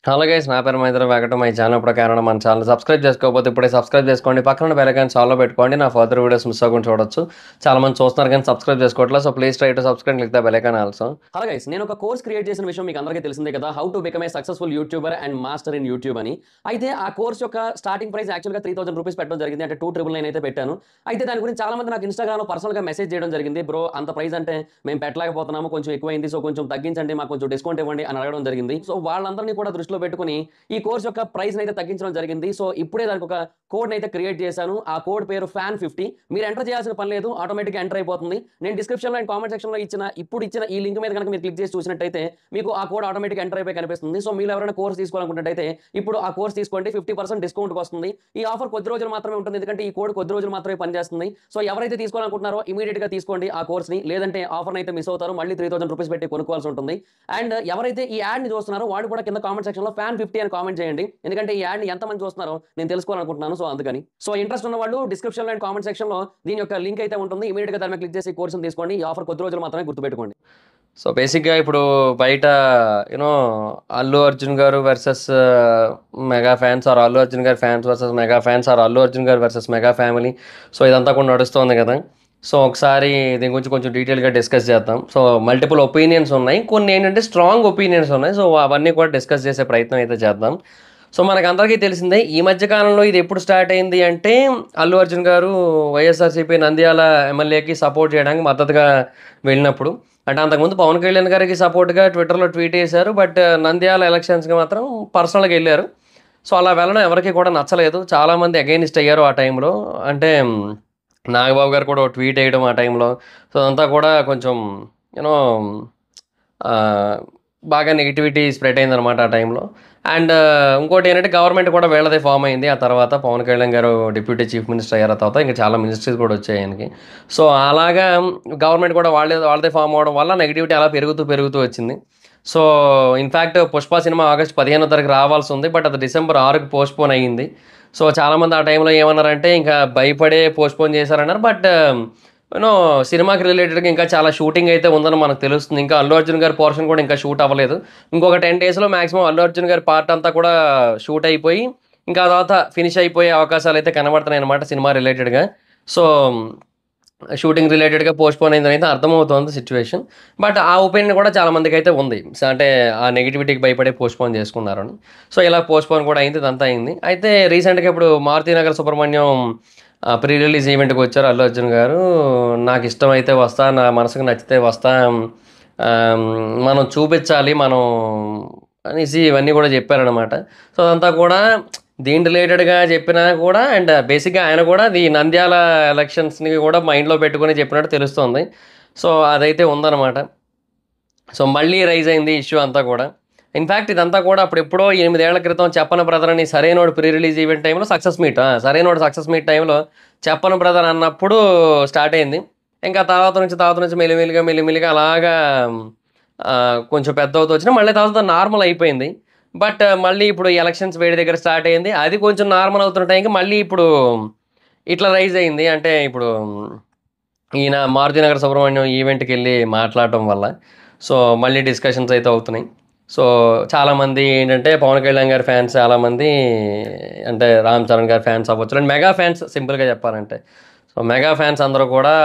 Hello guys, నా పేరు Mahindra Venkata. My channel ప్రకారం మన ఛానల్ సబ్స్క్రైబ్ చేసుకోకపోతే ఇప్పుడే సబ్స్క్రైబ్ చేసుకోండి. పక్కన బెల్ ఐకాన్ ఆల్లో పెట్టుకోండి. నా ఫర్దర్ వీడియోస్ మిస్ అవ్వకుండా చూడొచ్చు. చాలా మంది చూస్తున్నారు కానీ సబ్స్క్రైబ్ చేసుకోవట్లేదు. So please try to subscribe, click the bell icon also. Hello guys, నేను ఒక కోర్స్ క్రియేట్ చేసిన విషయం మీకు అందరికీ తెలిసిందే కదా, how to become a successful YouTuber and master in YouTube అని. అయితే ఆ కోర్స్ యొక్క స్టార్టింగ్ ప్రైస్ యాక్చువల్గా 3000 రూపీస్ పెట్టడం జరిగింది. అంటే 2999 అయితే పెట్టాను. అయితే దాని గురించి చాలా మంది నాకు ఇన్స్టాగ్రామ్లో పర్సనల్గా మెసేజ్ చేయడం జరిగింది. బ్రో, అంత ప్రైస్ అంటే మేము పెట్టలేకపోతున్నాము, కొంచెం ఎక్కువైంది, సో కొంచెం తగ్గించండి, మాకు కొంచెం డిస్కౌంట్ ఇవ్వండి అని అడగడం జరిగింది. సో వాళ్ళందరినీ కూడా దృష్టిలో పెట్టుకుని ఈ కోర్స్ యొక్క ప్రైస్ అయితే తగ్గించడం జరిగింది. సో ఇప్పుడే దానికి ఒక కోడ్ అయితే క్రియేట్ చేశాను. ఆ కోడ్ పేరు FAN50. మీరు ఎంటర్ చేయాల్సిన పని లేదు, ఆటోమేటిక్గా ఎంటర్ అయిపోతుంది. నేను డిస్క్రిప్షన్లో అండ్ కామెంట్ సెక్షన్లో ఇచ్చిన ఈ లింక్ మీద కనుక మీరు క్లిక్ చేసి చూసినట్టయితే మీకు ఆ కోడ్ ఆటోమేటిక్ ఎంటర్ అయిపోయి కనిపిస్తుంది. సో మీరు ఎవరైనా కోర్స్ తీసుకోవాలనుకున్నట్టయితే ఇప్పుడు ఆ కోర్స్ తీసుకోండి, 50% డిస్కౌంట్ వస్తుంది. ఈ ఆఫర్ కొద్ది రోజులు మాత్రమే ఉంటుంది, ఎందుకంటే ఈ కోడ్ కొద్ది రోజులు మాత్రమే పనిచేస్తుంది. సో ఎవరైతే తీసుకోవాలనుకుంటున్నారో ఇమీడియట్ గా తీసుకోండి ఆ కోర్స్ని, లేదంటే ఆఫర్ అయితే మిస్ అవుతారు, మళ్ళీ 3000 రూపీస్ పెట్టి కొనుక్కోవాల్సి ఉంటుంది. అండ్ ఎవరైతే ఈ యాడ్ ని చూస్తున్నారో వాడు కూడా కింద కామెంట్ సెక్షన్ లో FAN50 అని కామెంట్ చేయండి, ఎందుకంటే ఈ యాడ్ ని ఎంతమంది చూస్తున్నారో నేను తెలుసుకోవాలనుకుంటున్నాను. సో అందుకని ఇంట్రెస్ట్ ఉన్న వాళ్ళు డిస్క్రిప్షన్ లో అండ్ కామెంట్ సెక్షన్ లో దీని యొక్క లింక్ అయితే ఉంటుంది. ఇమీడియట్ గా దాని మీద క్లిక్ చేసి కోర్సును తీసుకోండి. ఈ ఆఫర్ కొద్ది రోజులు మాత్రమే, గుర్తుపెట్టుకోండి. సో బేసిక్గా ఇప్పుడు బయట యూనో అల్లు అర్జున్ గారు versus mega fans, or Allu Arjun గారి fans versus mega fans, or Allu Arjun గారు వర్సెస్ మెగా ఫ్యామిలీ. సో ఇదంతా కూడా నడుస్తుంది కదా. సో ఒకసారి దీని గురించి కొంచెం డీటెయిల్గా డిస్కస్ చేద్దాం. సో మల్టిపుల్ ఒపీనియన్స్ ఉన్నాయి, కొన్ని ఏంటంటే స్ట్రాంగ్ ఒపీనియన్స్ ఉన్నాయి. సో అవన్నీ కూడా డిస్కస్ చేసే ప్రయత్నం అయితే చేద్దాం. సో మనకందరికీ తెలిసిందే, ఈ మధ్య కాలంలో ఇది ఎప్పుడు స్టార్ట్ అయింది అంటే, అల్లు అర్జున్ గారు వైఎస్ఆర్సీపీ నంద్యాల ఎమ్మెల్యేకి సపోర్ట్ చేయడానికి మద్దతుగా వెళ్ళినప్పుడు. అంటే అంతకుముందు పవన్ కళ్యాణ్ గారికి సపోర్ట్గా ట్విట్టర్లో ట్వీట్ చేశారు, బట్ నంద్యాల ఎలక్షన్స్కి మాత్రం పర్సనల్గా వెళ్ళారు. సో అలా వెళ్ళడం ఎవరికి కూడా నచ్చలేదు, చాలామంది అగైనిస్ట్ అయ్యారు ఆ టైంలో. అంటే నాగబాబు గారు కూడా ట్వీట్ వేయడం ఆ టైంలో. సో అదంతా కూడా కొంచెం యూనో బాగా నెగిటివిటీ స్ప్రెడ్ అయిందనమాట ఆ టైంలో. అండ్ ఇంకోటి ఏంటంటే గవర్నమెంట్ కూడా వీళ్ళదే ఫామ్ అయింది ఆ తర్వాత. పవన్ కళ్యాణ్ గారు డిప్యూటీ చీఫ్ మినిస్టర్ అయ్యారు, ఆ తర్వాత ఇంకా చాలా మినిస్ట్రీస్ కూడా వచ్చాయి ఆయనకి. సో అలాగా గవర్నమెంట్ కూడా వాళ్ళదే ఫామ్ అవడం వల్ల నెగిటివిటీ అలా పెరుగుతూ పెరుగుతూ వచ్చింది. So in fact Pushpa cinema August 15వ తారీఖు రావాల్సి ఉంది, బట్ అది డిసెంబర్ 6కి పోస్ట్పోన్ అయ్యింది. సో చాలామంది ఆ టైంలో ఏమన్నారంటే ఇంకా భయపడే పోస్ట్పోన్ చేశారన్నారు. బట్ యూనో సినిమాకి రిలేటెడ్గా ఇంకా చాలా షూటింగ్ అయితే ఉందని మనకు తెలుస్తుంది. ఇంకా అల్లు అర్జున్ గారి పోర్షన్ కూడా ఇంకా షూట్ అవ్వలేదు. ఇంకొక 10 డేస్లో మాక్సిమం అల్లు అర్జున్ గారి పార్ట్ అంతా కూడా షూట్ అయిపోయి ఇంకా తర్వాత ఫినిష్ అయిపోయే అవకాశాలు అయితే కనబడుతున్నాయి అనమాట సినిమా రిలేటెడ్గా. సో షూటింగ్ రిలేటెడ్గా పోస్ట్పోన్ అయిందని అయితే అర్థమవుతుంది సిచ్యువేషన్. బట్ ఆ ఒపీనియన్ కూడా చాలా మందికి అయితే ఉంది, అంటే ఆ నెగిటివిటీకి భయపడే పోస్ట్పోన్ చేసుకున్నారని. సో ఇలా పోస్ట్పోన్ కూడా అయింది, ఇదంతా అయింది. అయితే రీసెంట్గా ఇప్పుడు మారుతినగర్ సుబ్రహ్మణ్యం ప్రీ రిలీజ్ ఈవెంట్కి వచ్చారు అల్లు అర్జున్ గారు. నాకు ఇష్టమైతే వస్తా, నా మనసుకు నచ్చితే వస్తా, మనం చూపించాలి మనం అనేసి ఇవన్నీ కూడా చెప్పారనమాట. సో అదంతా కూడా దీని రిలేటెడ్గా చెప్పినా కూడా, అండ్ బేసిక్గా ఆయన కూడా ఈ నంద్యాల ఎలక్షన్స్ని కూడా మైండ్లో పెట్టుకుని చెప్పినట్టు తెలుస్తుంది. సో అదైతే ఉందన్నమాట. సో మళ్ళీ రైజ్ అయింది ఇష్యూ అంతా కూడా. ఇన్ఫ్యాక్ట్ ఇదంతా కూడా అప్పుడెప్పుడో 8 ఏళ్ల క్రితం చెప్పన బ్రదర్ అని సరైనోడు ప్రీ రిలీజ్ ఈవెంట్ టైంలో సరైనోడు సక్సెస్ మీట్ టైంలో చెప్పన బ్రదర్ అన్నప్పుడు స్టార్ట్ అయింది. ఇంకా తర్వాత నుంచి మెల్లిమెల్లిగా అలాగా కొంచెం పెద్ద అవుతూ వచ్చినా మళ్ళీ తర్వాత నార్మల్ అయిపోయింది. బట్ మళ్ళీ ఇప్పుడు ఎలక్షన్స్ వేడి దగ్గర స్టార్ట్ అయింది, అది కొంచెం నార్మల్ అవుతున్న టైంకి మళ్ళీ ఇప్పుడు ఇట్లా రైజ్ అయింది. అంటే ఇప్పుడు ఈయన మారుతినగర్ సుబ్రహ్మణ్యం ఈవెంట్కి వెళ్ళి మాట్లాడటం వల్ల సో మళ్ళీ డిస్కషన్స్ అయితే అవుతున్నాయి. సో చాలామంది ఏంటంటే పవన్ కళ్యాణ్ గారి ఫ్యాన్స్ చాలామంది, అంటే రామ్ చరణ్ గారి ఫ్యాన్స్ అవ్వచ్చు, అండ్ మెగా ఫ్యాన్స్ సింపుల్గా చెప్పాలంటే. సో మెగా ఫ్యాన్స్ అందరూ కూడా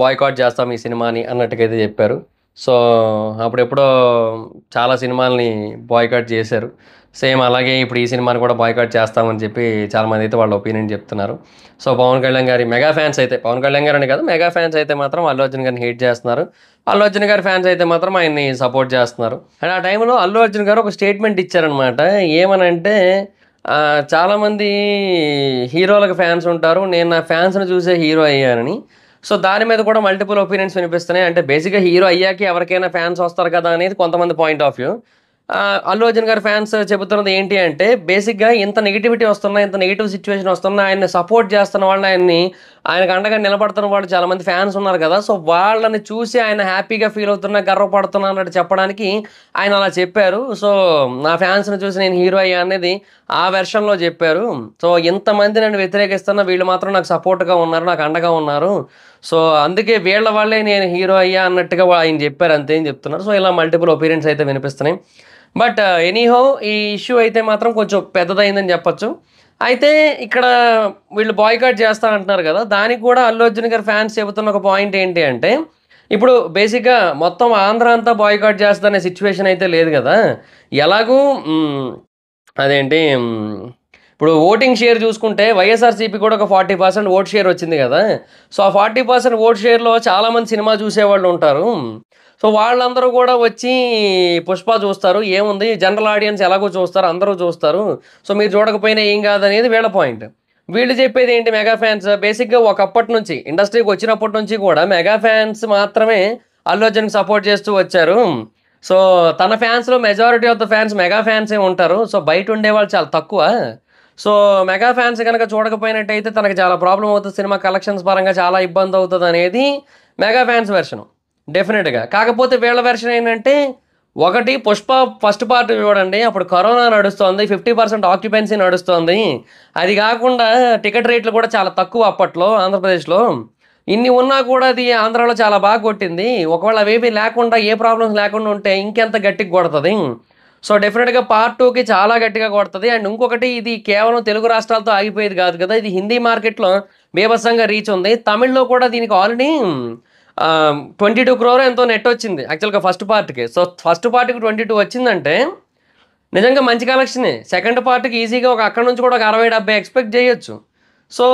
బాయ్కాట్ చేస్తాం ఈ సినిమాని అన్నట్టుగా అయితే చెప్పారు. సో అప్పుడెప్పుడో చాలా సినిమాల్ని బాయ్కాట్ చేశారు. సేమ్ అలాగే ఇప్పుడు ఈ సినిమాని కూడా బాయ్కాట్ చేస్తామని చెప్పి చాలామంది అయితే వాళ్ళ ఒపీనియన్ చెప్తున్నారు. సో పవన్ కళ్యాణ్ గారి మెగా ఫ్యాన్స్ అయితే, పవన్ కళ్యాణ్ గారు అని కాదు, మెగా ఫ్యాన్స్ అయితే మాత్రం అల్లు అర్జున్ గారిని హేట్ చేస్తున్నారు. అల్లు అర్జున్ గారి ఫ్యాన్స్ అయితే మాత్రం ఆయన్ని సపోర్ట్ చేస్తున్నారు. అండ్ ఆ టైంలో అల్లు అర్జున్ గారు ఒక స్టేట్మెంట్ ఇచ్చారనమాట. ఏమనంటే చాలామంది హీరోలకు ఫ్యాన్స్ ఉంటారు, నేను నా ఫ్యాన్స్ని చూసే హీరో అయ్యానని. సో దాని మీద కూడా మల్టిపుల్ ఒపీనియన్స్ వినిపిస్తున్నాయి. అంటే బేసిక్గా హీరో అయ్యాక ఎవరికైనా ఫ్యాన్స్ వస్తారు కదా అనేది కొంతమంది point of view. Allu Arjun గారి ఫ్యాన్స్ చెబుతున్నది ఏంటి అంటే, బేసిక్గా ఇంత నెగిటివిటీ వస్తున్నా, ఇంత నెగిటివ్ సిచ్యువేషన్ వస్తున్నా ఆయన్ని సపోర్ట్ చేస్తున్న వాళ్ళని, ఆయనకు అండగా నిలబడుతున్న వాళ్ళు చాలామంది ఫ్యాన్స్ ఉన్నారు కదా. సో వాళ్ళని చూసి ఆయన హ్యాపీగా ఫీల్ అవుతున్నా, గర్వపడుతున్నా అన్నట్టు చెప్పడానికి ఆయన అలా చెప్పారు. సో నా ఫ్యాన్స్ని చూసి నేను హీరో అయ్యా అనేది ఆ వెర్షన్లో చెప్పారు. సో ఇంతమంది నన్ను వ్యతిరేకిస్తున్నా వీళ్ళు మాత్రం నాకు సపోర్ట్గా ఉన్నారు, నాకు అండగా ఉన్నారు. సో అందుకే వీళ్ళ వాళ్ళే నేను హీరో అయ్యా అన్నట్టుగా ఆయన చెప్పారు, అంతే అని చెప్తున్నారు. సో ఇలా మల్టిపుల్ ఒపీనియన్స్ అయితే వినిపిస్తున్నాయి. బట్ ఎనీహౌ ఈ ఇష్యూ అయితే మాత్రం కొంచెం పెద్దదైందని చెప్పొచ్చు. అయితే ఇక్కడ వీళ్ళు బాయ్‌కాట్ చేస్తా అంటున్నారు కదా! దానికి కూడా అల్లు అర్జున్ గారి ఫ్యాన్స్ చెబుతున్న ఒక పాయింట్ ఏంటి అంటే, ఇప్పుడు బేసిక్‌గా మొత్తం ఆంధ్ర అంతా బాయ్‌కాట్ చేస్తదనే సిట్యుయేషన్ అయితే లేదు కదా! ఎలాగూ అదేంటి ఇప్పుడు ఓటింగ్ షేర్ చూసుకుంటే వైఎస్ఆర్‌సీపీ కూడా ఒక 40% ఓట్ షేర్ వచ్చింది కదా! సో, ఆ 40% ఓట్ షేర్‌లో చాలామంది సినిమా చూసేవాళ్ళు ఉంటారు. సో, వాళ్ళందరూ కూడా వచ్చి 'పుష్ప' చూస్తారు. ఏముంది జనరల్ ఆడియన్స్ ఎలాగో చూస్తారు. అందరూ చూస్తారు. సో, మీరు చూడకపోయినా ఏం కాదనేది వీళ్ళ పాయింట్. వీళ్ళు చెప్పేదేంటి మెగా ఫ్యాన్స్ బేసిక్‌గా ఒకప్పటి నుంచి ఇండస్ట్రీకి వచ్చినప్పటి నుంచి కూడా మెగా ఫ్యాన్స్ మాత్రమే అల్లు అర్జున్‌కి సపోర్ట్ చేస్తూ వచ్చారు. సో, తన ఫ్యాన్స్‌లో majority of the fans mega ఫ్యాన్సే ఉంటారు. సో, బయట ఉండేవాళ్ళు చాలా తక్కువ. సో, మెగా ఫ్యాన్స్ గనక చూడకపోయినట్టయితే తనకి చాలా ప్రాబ్లమ్ అవుతది. సినిమా కలెక్షన్స్ పరంగా చాలా ఇబ్బందవుతదనేది మెగా ఫ్యాన్స్ వెర్షను. డెఫినిట్‌గా. కాకపోతే వీళ్ళ వెర్షన్ ఏంటంటే, ఒకటి 'పుష్ప' ఫస్ట్ పార్ట్ చూడండి. అప్పుడు కరోనా నడుస్తోంది. 50% ఆక్యుపెన్సీ నడుస్తోంది. అది గాకుండా టికెట్ రేట్లు కూడా చాలా తక్కువ అప్పట్లో ఆంధ్రప్రదేశ్‌లో. ఇన్ని ఉన్నా కూడా అది ఆంధ్రాలో చాలా బాగా కొట్టింది. ఒకవేళ అవేవి లేకుండా ఏ ప్రాబ్లమ్స్ లేకుండా ఉంటే ఇంకెంత గట్టిగా కొడతది. సో, డెఫినిట్‌గా పార్ట్ 2కి చాలా గట్టిగా కొడతది. అండ్ ఇంకొకటి ఇది కేవలం తెలుగు రాష్ట్రాలతో ఆగిపోయేది కాదు కదా! ఇది హిందీ మార్కెట్‌లో బీభత్సంగా రీచ్ ఉంది. తమిళ్‌లో కూడా దీనికి ఆల్రెడీ 22 క్రోర్ ఎంతో నెట్ వచ్చింది. యాక్చువల్‌గా ఫస్ట్ పార్ట్‌కి. సో, ఫస్ట్ పార్ట్‌కి 22 వచ్చిందంటే నిజంగా మంచి కలెక్షనే. సెకండ్ పార్ట్‌కి ఈజీగా అక్కడి నుంచి కూడా ఒక 60, 70 ఎక్స్‌పెక్ట్ చేయొచ్చు. సో,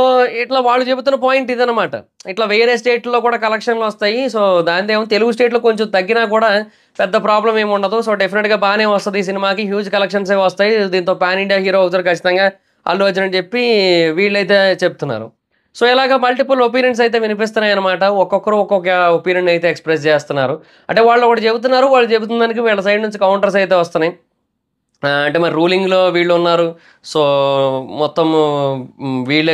ఇట్లా వాళ్ళు చెబుతున్న పాయింట్ ఇదనమాట. ఇట్లా వేరే స్టేట్‌లో కూడా కలెక్షన్‌లొస్తాయి. సో, దానిదేమో తెలుగు స్టేట్‌లో కొంచెం తగ్గినా కూడా పెద్ద ప్రాబ్లమ్ ఏమి ఉండదు. సో, డెఫినిట్‌గా బానే వస్తది ఈ సినిమాకి. హ్యూజ్ కలెక్షన్సే వస్తాయి. దీంతో పాన్ ఇండియా హీరో అవుతారు ఖచ్చితంగా అల్లు అర్జున్ అని చెప్పి వీళ్ళైతే చెప్తున్నారు. సో, ఇలాగ మల్టిపుల్ ఒపీనియన్స్ అయితే వినిపిస్తున్నాయన్నమాట. ఒక్కొక్కరు ఒక్కొక్క ఒపీనియన్ అయితే ఎక్స్‌ప్రెస్ చేస్తున్నారు. అంటే వాళ్ళు ఒకటి చెబుతున్నారు. వాళ్ళు చెబుతున్న దానికి వీళ్ళ సైడ్ నుంచి కౌంటర్స్ అయితే వస్తున్నాయి. అంటే మరి రూలింగ్‌లో వీళ్ళున్నారు. సో, మొత్తము వీళ్ళే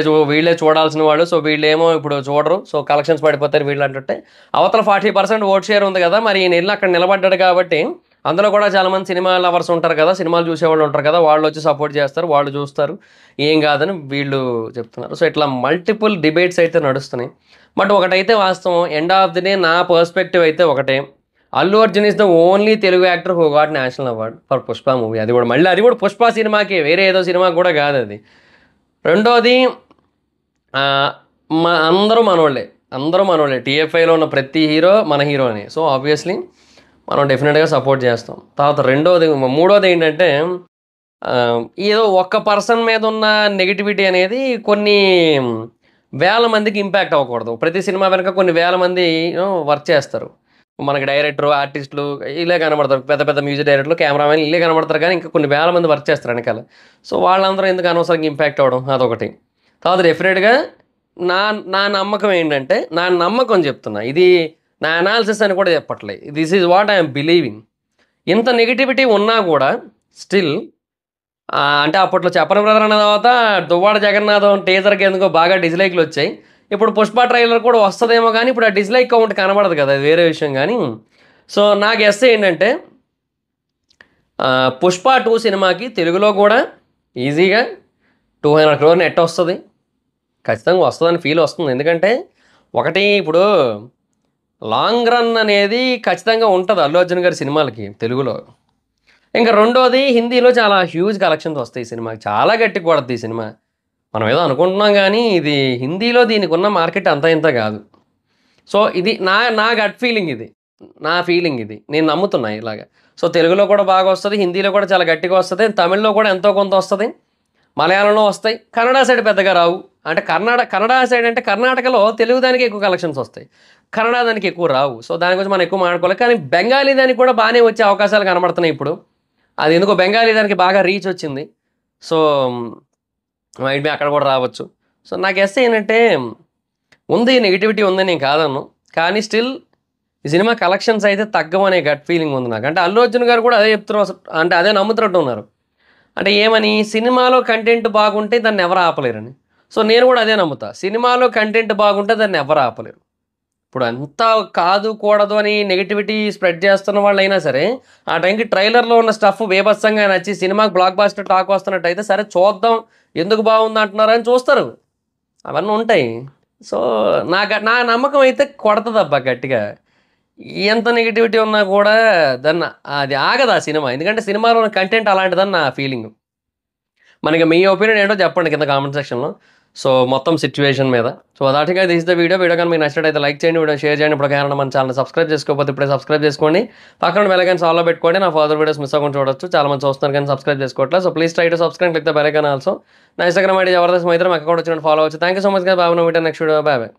చూడాల్సిన వాళ్ళు. సో, వీళ్ళేమో ఇప్పుడు చూడరు. సో, కలెక్షన్స్ పడిపోతారు వీళ్ళంటుంటే, అవతల 40% ఓట్ షేర్ ఉంది గదా! మరి ఈయనెళ్లి అక్కడ నిలబడ్డాడు కాబట్టి, అందులో కూడా చాలామంది సినిమా లవర్స్ ఉంటారు కదా! సినిమాలు చూసేవాళ్ళు ఉంటారు కదా! వాళ్ళొచ్చి సపోర్ట్ చేస్తారు. వాళ్ళు చూస్తారు. ఏం కాదని వీళ్ళు చెప్తున్నారు. సో, ఇట్లా మల్టిపుల్ డిబేట్స్ అయితే నడుస్తున్నాయి. బట్ ఒకటైతే వాస్తవం. ఎండ్ ఆఫ్ ది డే నా పర్స్పెక్టివ్ అయితే ఒకటే. Allu Arjun is the only Telugu actor who got national award for 'Pushpa' movie. అది కూడా 'పుష్ప' సినిమాకే. వేరే ఏదో సినిమాకి కూడా కాదది. రెండోది ఆహ్, అందరూ మనోళ్ళే. అందరూ మనోళ్ళే. టీఎఫ్ఐలో ఉన్న ప్రతి హీరో మన హీరోనే. సో, ఆబ్వియస్‌లీ మనం డెఫినిట్‌గా సపోర్ట్ చేస్తాం. తర్వాత మూడోదేంటంటే ఏదో ఒక్క పర్సన్ మీద ఉన్న నెగటివిటీ అనేది కొన్ని వేల మందికి ఇంపాక్ట్ అవ్వకూడదు. ప్రతి సినిమా వెనక కొన్ని వేల మంది వర్క్ చేస్తారు. మనకి డైరెక్టరు, ఆర్టిస్టులు ఈళ్ళే కనపడతారు. పెద్ద పెద్ద మ్యూజిక్ డైరెక్టర్లు, కెమెరామెన్లు ఈళ్ళే కనపడతారు కానీ ఇంకా కొన్ని వేల మంది వర్క్ చేస్తారు ఎనకాల. సో, వాళ్ళందరూ ఎందుకు అనవసరంగా ఇంపాక్ట్ అవ్వడం అదొకటి. తర్వాత డెఫినిట్‌గా నా నా నమ్మకం ఏంటంటే, నా నమ్మకం చెప్తున్నా. ఇది నా అనాలిసిస్ అని కూడా చెప్పట్లే. This is what I am believing. ఇంత నెగటివిటీ ఉన్నా కూడా స్టిల్ అంటే అప్పట్లో 'చెప్పని బ్రదర్' అన్న తర్వాత 'దువ్వాడ జగన్నాథం' టీజర్‌కి ఎందుకో బాగా డిస్‌లైక్‌లొచ్చాయి. ఇప్పుడు 'పుష్ప' ట్రైలర్ కూడా వస్తదేమో గానీ, ఇప్పుడు ఆ డిస్‌లైక్ కౌంట్ కనబడదు కదా! అది వేరే విషయం గానీ. సో, నా గెస్ ఏంటంటే 'పుష్ప 2' సినిమాకి తెలుగులో కూడా ఈజీగా 200 క్రోర్ నెట్ వస్తది. ఖచ్చితంగా వస్తదని ఫీల్ వస్తుంది. ఎందుకంటే, ఒకటి ఇప్పుడు లాంగ్ రన్ అనేది ఖచ్చితంగా ఉంటది అల్లు అర్జున్ గారి సినిమాలకి తెలుగులో. ఇంక రెండోది హిందీలో చాలా హ్యూజ్ కలెక్షన్స్ వస్తాయి ఈ సినిమాకి. చాలా గట్టిగా కొడద్ది ఈ సినిమా. మనం ఏదో అనుకుంటున్నాం గానీ, ఇది హిందీలో దీనికున్న మార్కెట్ అంతా ఇంత గాదు. సో, ఇది నా నా గట్ ఫీలింగ్ ఇది. నా ఫీలింగ్ ఇది. నేను నమ్ముతున్నా ఇలాగ. సో, తెలుగులో కూడా బాగొస్తది. హిందీలో కూడా చాలా గట్టిగా వస్తది. తమిళ్‌లో కూడా ఎంతో కొంత వస్తది. మలయాళంలో వస్తాయి. కన్నడ సైడ్ పెద్దగా రావు. అంటే కన్నడ సైడ్ అంటే కర్ణాటకలో తెలుగు దానికి ఎక్కువ కలెక్షన్స్ వస్తాయి. కన్నడ దానికి ఎక్కువ రావు. సో, దాని గురించి మనం ఎక్కువ మాట్లాడుకోవాలి. కానీ బెంగాలీ దానికి కూడా బానే వచ్చే అవకాశాలు కనబడుతున్నాయి ఇప్పుడు. అది ఎందుకో బెంగాలీ దానికి బాగా రీచ్ వచ్చింది. సో, మైట్ బీ అక్కడ కూడా రావచ్చు. సో, నా గెస్ ఏంటంటే ఉంది నెగటివిటీ ఉందని నేను కాదనను. కానీ స్టిల్ ఈ సినిమా కలెక్షన్స్ అయితే తగ్గవనే గట్ ఫీలింగ్ ఉంది నాకు. అంటే అల్లు అర్జున్ గారు కూడా అదే చెప్తున్నారు. అంటే అదే నమ్ముతున్నట్టు ఉన్నారు. అంటే ఏమని సినిమాలో కంటెంట్ బాగుంటే దాన్ని ఎవరు ఆపలేరని. సో, నేను కూడా అదే నమ్ముతా. సినిమాలో కంటెంట్ బాగుంటే దాన్ని ఎవరు ఆపలేరు. ఇప్పుడు అంతా కాదు, కూడదు అని నెగటివిటీ స్ప్రెడ్ చేస్తున్న వాళ్ళైనా సరే, ఆ టైంకి ట్రైలర్‌లో ఉన్న స్టఫ్ బీభత్సంగా నచ్చి సినిమాకి బ్లాక్ బస్టర్ టాక్ వస్తున్నట్టయితే సరే చూద్దాం, ఎందుకు బాగుందంటున్నారని చూస్తారు. అవన్నీ ఉంటాయి. సో, నా నమ్మకం అయితే కొడతదబ్బా గట్టిగా. ఎంత నెగటివిటీ ఉన్నా కూడా దాన్ని అది ఆగదు ఆ సినిమా. ఎందుకంటే సినిమాలో ఉన్న కంటెంట్ అలాంటిదని నా ఫీలింగు. మనకి మీ ఒపీనియన్ ఏంటో చెప్పండి కింద కామెంట్ సెక్షన్‌లో. సో, మొత్తం సిట్యుయేషన్ మీద. So, thought guys this the video. Video గాని మీకు నచ్చినట్టయితే లైక్ చేయండి. వీడియో షేర్ చేయండి. ఇప్పుడు ఎవరైనా మన ఛానెల్‌ని సబ్స్క్రైబ్ చేసుకోకపోతే ఇప్పుడే సబ్స్క్రైబ్ చేసుకోండి. పక్కన బెల్ ఐకాన్ ఆల్‌లో పెట్టుకోండి. నా ఫర్దర్ వీడియోస్ మిస్ అవ్వకుండా చూడొచ్చు. చాలా మంది చూస్తున్నారు కానీ సబ్స్క్రైబ్ చేసుకోవట్లేదు. So, please try to subscribe click the bell icon also. నా ఇన్‌స్టాగ్రామ్ ఐడీ జబర్దస్త్ మైత్రి. అక్కడ కూడా వచ్చి నన్ను ఫాలో అవ్వచ్చు. Thank you so much guys. Bye. No meet next video. Bye bye.